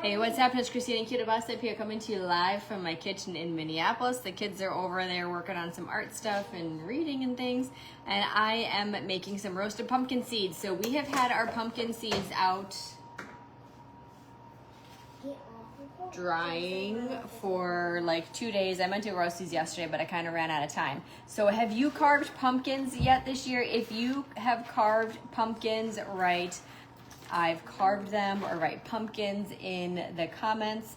Hey, what's up? It's Christine and Cute Bus up here coming to you live from my kitchen in Minneapolis. The kids are over there working on some art stuff and reading and things, and I am making some roasted pumpkin seeds. So we have had our pumpkin seeds out drying for like 2 days. I meant to roast these yesterday, but I kind of ran out of time. So have you carved pumpkins yet this year? If you have carved pumpkins, write I've carved them, or write pumpkins in the comments.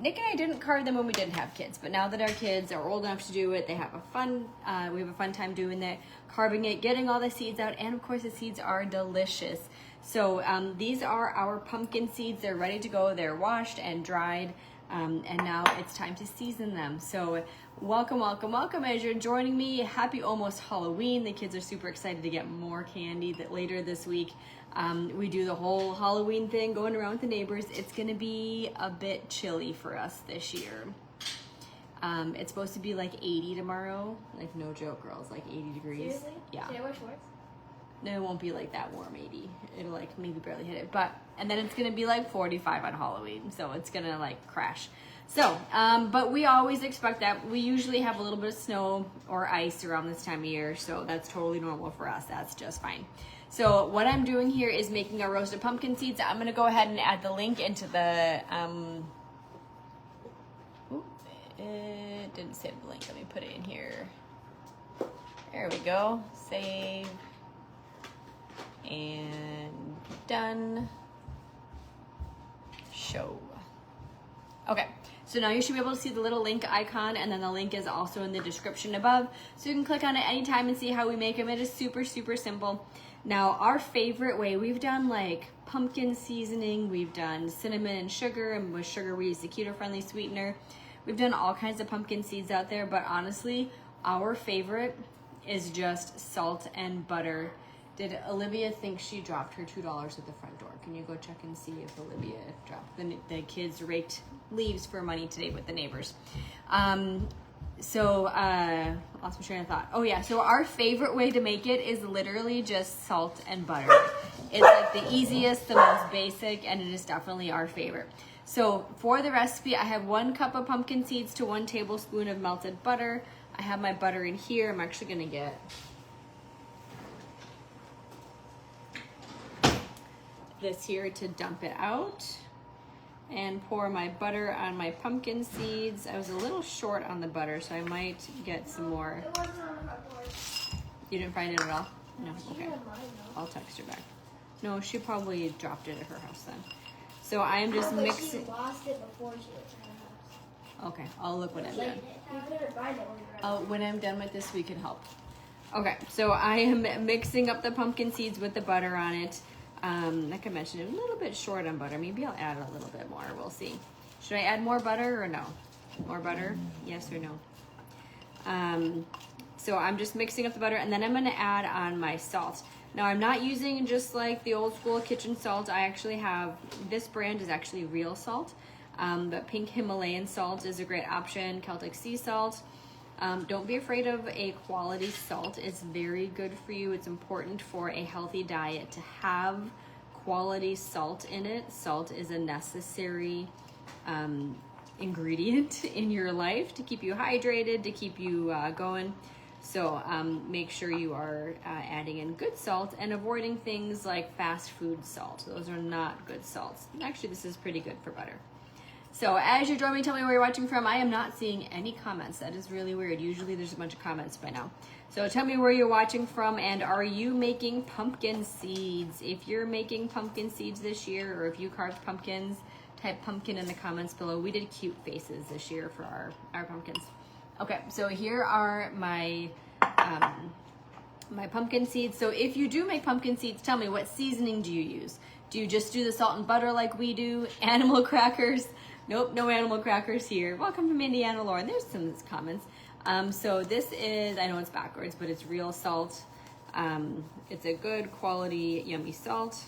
Nick and I didn't carve them when we didn't have kids, but now that our kids are old enough to do it, they have a fun, we have a fun time doing that, carving it, getting all the seeds out, and of course the seeds are delicious. So these are our pumpkin seeds. They're ready to go. They're washed and dried, and now it's time to season them. So welcome, welcome, welcome as you're joining me. Happy almost Halloween. The kids are super excited to get more candy that later this week. We do the whole Halloween thing, going around with the neighbors. It's gonna be a bit chilly for us this year. It's supposed to be like 80 tomorrow. Like, no joke, girls, like 80 degrees. Seriously? Yeah. Should I wear shorts? No, it won't be like that warm 80. It'll like maybe barely hit it. And then it's gonna be like 45 on Halloween. So it's gonna like crash. So, but we always expect that. We usually have a little bit of snow or ice around this time of year. So that's totally normal for us. That's just fine. So what I'm doing here is making our roasted pumpkin seeds. I'm gonna go ahead and add the link into the, it didn't save the link. Let me put it in here. There we go. Save. And done. Show. Okay, so now you should be able to see the little link icon, and then the link is also in the description above. So you can click on it anytime and see how we make them. It is super, super simple. Now, our favorite way, we've done like pumpkin seasoning, we've done cinnamon and sugar, and with sugar we use the keto-friendly sweetener. We've done all kinds of pumpkin seeds out there, but honestly, our favorite is just salt and butter. Did Olivia think she dropped her $2 at the front door? Can you go check and see if Olivia dropped? The kids raked leaves for money today with the neighbors. Lost my train of thought. Oh yeah, so our favorite way to make it is literally just salt and butter. It's like the easiest, the most basic, and it is definitely our favorite. So for the recipe, I have 1 cup of pumpkin seeds to 1 tablespoon of melted butter. I have my butter in here. I'm actually gonna get this here to dump it out and pour my butter on my pumpkin seeds. I was a little short on the butter, so I might get some more. It wasn't on the cupboard. You didn't find it at all? No, She okay. had mine, though. I'll text her back. No, she probably dropped it at her house then. So I am just But mixing. she lost it before she went to her house. Okay, I'll look when I'm Like, done. we couldn't find it when we were When I'm done with this, we can help. Okay, so I am mixing up the pumpkin seeds with the butter on it. Like I mentioned, a little bit short on butter. Maybe I'll add a little bit more. We'll see. Should I add more butter or no? More butter? Yes or no? So I'm just mixing up the butter, and then I'm going to add on my salt. Now, I'm not using just like the old school kitchen salt. I actually have, this brand is actually real salt, but pink Himalayan salt is a great option. Celtic sea salt. Don't be afraid of a quality salt. It's very good for you. It's important for a healthy diet to have quality salt in it. Salt is a necessary ingredient in your life to keep you hydrated, to keep you going. So make sure you are adding in good salt and avoiding things like fast food salt. Those are not good salts. Actually, this is pretty good for butter. So as you're joining me, tell me where you're watching from. I am not seeing any comments. That is really weird. Usually there's a bunch of comments by now. So tell me where you're watching from, and are you making pumpkin seeds? If you're making pumpkin seeds this year, or if you carved pumpkins, type pumpkin in the comments below. We did cute faces this year for our pumpkins. Okay, so here are my my pumpkin seeds. So if you do make pumpkin seeds, tell me, what seasoning do you use? Do you just do the salt and butter like we do? Animal crackers? Nope, no animal crackers here. Welcome from Indiana, Lauren. There's some comments. So this is, I know it's backwards, but it's real salt. It's a good quality, yummy salt.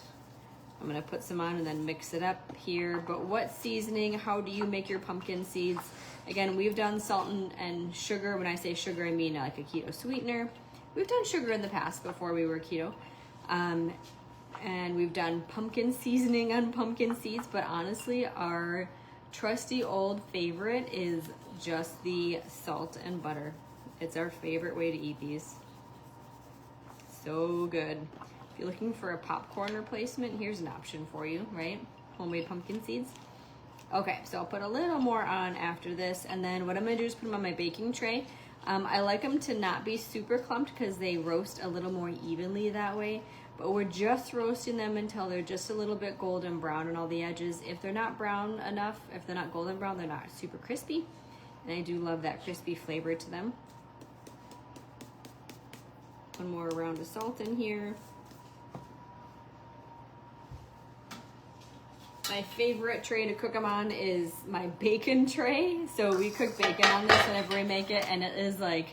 I'm gonna put some on and then mix it up here. But what seasoning, how do you make your pumpkin seeds? Again, we've done salt and sugar. When I say sugar, I mean like a keto sweetener. We've done sugar in the past before we were keto. And we've done pumpkin seasoning on pumpkin seeds, but honestly, our trusty old favorite is just the salt and butter. It's our favorite way to eat these. So good. If you're looking for a popcorn replacement, here's an option for you, right? Homemade pumpkin seeds. Okay, so I'll put a little more on after this, and then what I'm gonna do is put them on my baking tray. I like them to not be super clumped because they roast a little more evenly that way, but we're just roasting them until they're just a little bit golden brown on all the edges. If they're not brown enough, if they're not golden brown, they're not super crispy, and I do love that crispy flavor to them. One more round of salt in here. My favorite tray to cook them on is my bacon tray. So we cook bacon on this whenever we make it, and it is like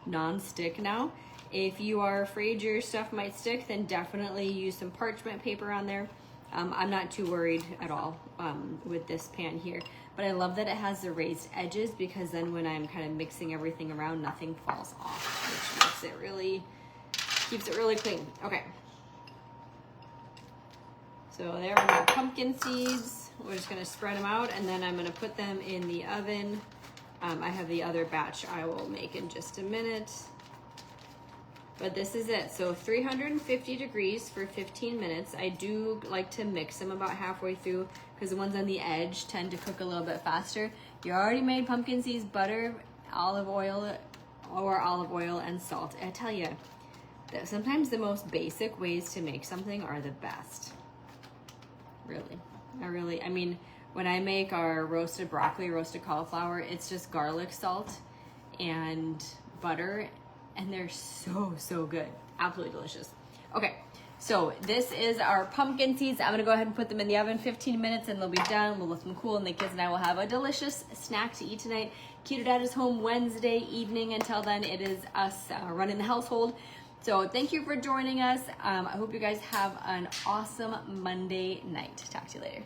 non-stick now. If you are afraid your stuff might stick, then definitely use some parchment paper on there. I'm not too worried at all with this pan here, but I love that it has the raised edges because then when I'm kind of mixing everything around, nothing falls off, which makes it really, keeps it really clean. Okay. So there are my pumpkin seeds. We're just gonna spread them out and then I'm gonna put them in the oven. I have the other batch I will make in just a minute. But this is it. So 350 degrees for 15 minutes. I do like to mix them about halfway through because the ones on the edge tend to cook a little bit faster. You already made pumpkin seeds, butter, olive oil and salt. I tell you, that sometimes the most basic ways to make something are the best. Really, I mean, when I make our roasted broccoli, roasted cauliflower, it's just garlic salt and butter, and they're so good. Absolutely delicious. Okay, so this is our pumpkin seeds. I'm gonna go ahead and put them in the oven 15 minutes and they'll be done. We'll let them cool and the kids and I will have a delicious snack to eat tonight. Keto Dad is home Wednesday evening. Until then, it is us running the household. So thank you for joining us. I hope you guys have an awesome Monday night. Talk to you later.